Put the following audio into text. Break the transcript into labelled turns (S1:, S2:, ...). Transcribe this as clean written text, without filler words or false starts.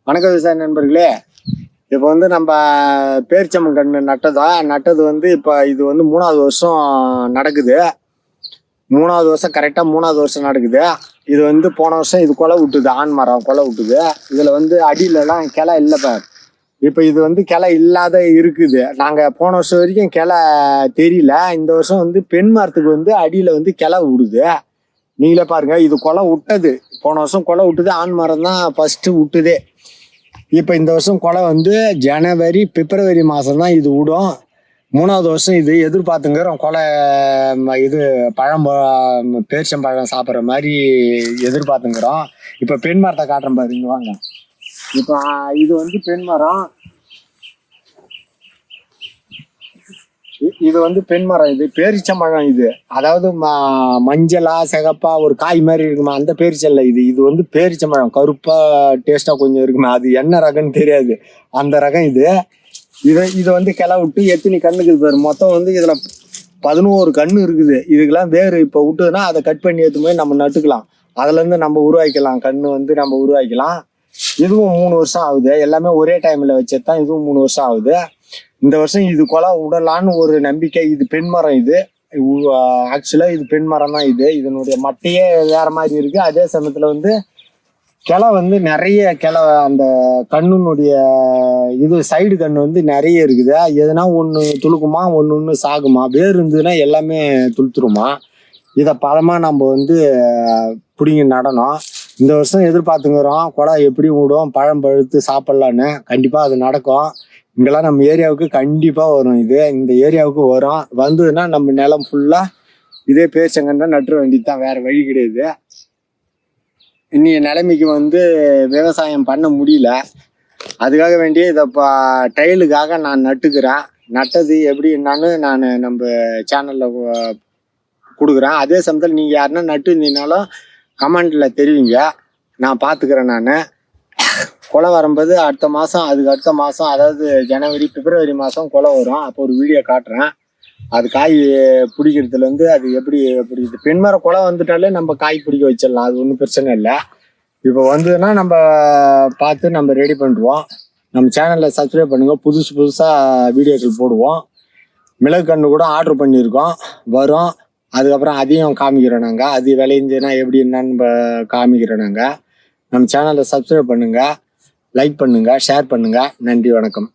S1: வணக்கம் விவசாய நண்பர்களே. இப்போ வந்து நம்ம பேரிச்சம்பழம் கன்று நட்டது வந்து இப்போ இது வந்து 3வது வருஷம் நடக்குது. 3வது வருஷம் கரெக்டாக 3வது வருஷம் நடக்குது. இது வந்து போன வருஷம் இது கொலை விட்டுது, ஆண் மரம் கொலை விட்டுது. இதில் வந்து அடியிலலாம் கிளை இல்லைப்பா. இப்போ இது வந்து கிளை இல்லாத இருக்குது. நாங்கள் போன வருஷம் வரைக்கும் கிளை தெரியல. இந்த வருஷம் வந்து பெண் மரத்துக்கு வந்து அடியில் வந்து கிளை விடுது. நீங்களே பாருங்க, இது கொலை விட்டது. போன வருஷம் கொலை விட்டுது, ஆண் மரம் தான் ஃபஸ்ட்டு விட்டுதே. இப்போ இந்த வருஷம் கொலை வந்து ஜனவரி பிப்ரவரி மாதம் தான் இது விடும். 3வது வருஷம் இது எதிர்பார்த்துங்கிறோம். கொலை இது பேரிச்சம்பழம் சாப்பிட்ற மாதிரி எதிர்பார்த்துங்கிறோம். இப்போ பெண் மரத்தை காட்டுறேன் பாருங்க, வாங்க. இப்போ இது வந்து பெண் மரம். இது வந்து பெண் மரம். இது பேரிச்சம்பழம். இது அதாவது மஞ்சளா சிகப்பா ஒரு காய் மாதிரி இருக்குமா, அந்த பேரிச்சல்ல. இது வந்து பேரிச்சம்பழம் கருப்பா டேஸ்டா கொஞ்சம் இருக்குமா, அது என்ன ரகம்னு தெரியாது, அந்த ரகம். இது வந்து கிளை விட்டு எத்தனை கண்ணுக்கு பாரு. மொத்தம் வந்து இதுல 11 கண்ணு இருக்குது. இதுக்கெல்லாம் வேறு இப்போ விட்டுதுன்னா அதை கட் பண்ணி எடுத்து போய் நம்ம நட்டுக்கலாம். அதுல இருந்து நம்ம உருவாக்கிக்கலாம், கண்ணு வந்து நம்ம உருவாக்கலாம். இதுவும் 3 வருஷம் ஆகுது. எல்லாமே ஒரே டைம்ல வச்சதுதான். இதுவும் 3 வருஷம் ஆகுது. இந்த வருஷம் இது கொலை விடலான்னு ஒரு நம்பிக்கை. இது பெண் மரம். இது ஆக்சுவலா இது பெண் மரம் தான். இதனுடைய மட்டையே வேற மாதிரி இருக்கு. அதே சமயத்துல வந்து கிளை வந்து நிறைய கிளை, அந்த கண்ணுனுடைய இது சைடு கண்ணு வந்து நிறைய இருக்குது. எதுனா ஒன்று துளுக்குமா, ஒன்று சாகுமா. வேறு இருந்ததுன்னா எல்லாமே துளுத்துருமா. இதை பழமா நம்ம வந்து பிடிங்கி நடணும். இந்த வருஷம் எதிர்பார்த்துங்கிறோம், கொலை எப்படி விடும், பழம் பழுத்து சாப்பிட்லான்னு. கண்டிப்பாக அது நடக்கும். இங்கெல்லாம் நம்ம ஏரியாவுக்கு கண்டிப்பாக வரும். இந்த ஏரியாவுக்கு வரும். வந்ததுன்னா நம்ம நிலம் ஃபுல்லாக இதே பேரிச்சங்கன்னு தான் நட்டுற வேண்டியது தான், வேறு வழி கிடையாது. இன்னைய நிலைமைக்கு வந்து விவசாயம் பண்ண முடியல. அதுக்காக வேண்டிய இதை ட்ரையலுக்காக நான் நட்டுக்கிறேன். நட்டது எப்படி என்னான்னு நான் நம்ம சேனலில் கொடுக்குறேன். அதே சமயத்தில் நீங்கள் யாருன்னா நட்டு இருந்தீங்கனாலும் கமெண்டில் தெரிவிங்க, நான் பார்த்துக்கிறேன். நான் கொலை வரும்போது அடுத்த மாதம், அதுக்கு அடுத்த மாதம், அதாவது ஜனவரி பிப்ரவரி மாதம் கொலை வரும். அப்போ ஒரு வீடியோ காட்டுறேன். அது காய் பிடிக்கிறதுலேருந்து அது எப்படி இது பெண்மரம் கொலை வந்துட்டாலே நம்ம காய் பிடிக்க வச்சிடலாம். அது ஒன்றும் பிரச்சனை இல்லை. இப்போ வந்ததுன்னா நம்ம பார்த்து நம்ம ரெடி பண்ணுவோம். நம்ம சேனலில் சப்ஸ்கிரைப் பண்ணுங்கள். புதுசாக வீடியோக்கள் போடுவோம். மிளகு கன்று கூட ஆர்டர் பண்ணியிருக்கோம், வரும். அதுக்கப்புறம் அதையும் காமிக்கிறோம் நாங்கள். அது விளைஞ்சுன்னா எப்படி என்னன்னு காமிக்கிறோம் நாங்கள். நம்ம சேனலை சப்ஸ்கிரைப் பண்ணுங்கள், லைக் பண்ணுங்கள், ஷேர் பண்ணுங்கள். நன்றி, வணக்கம்.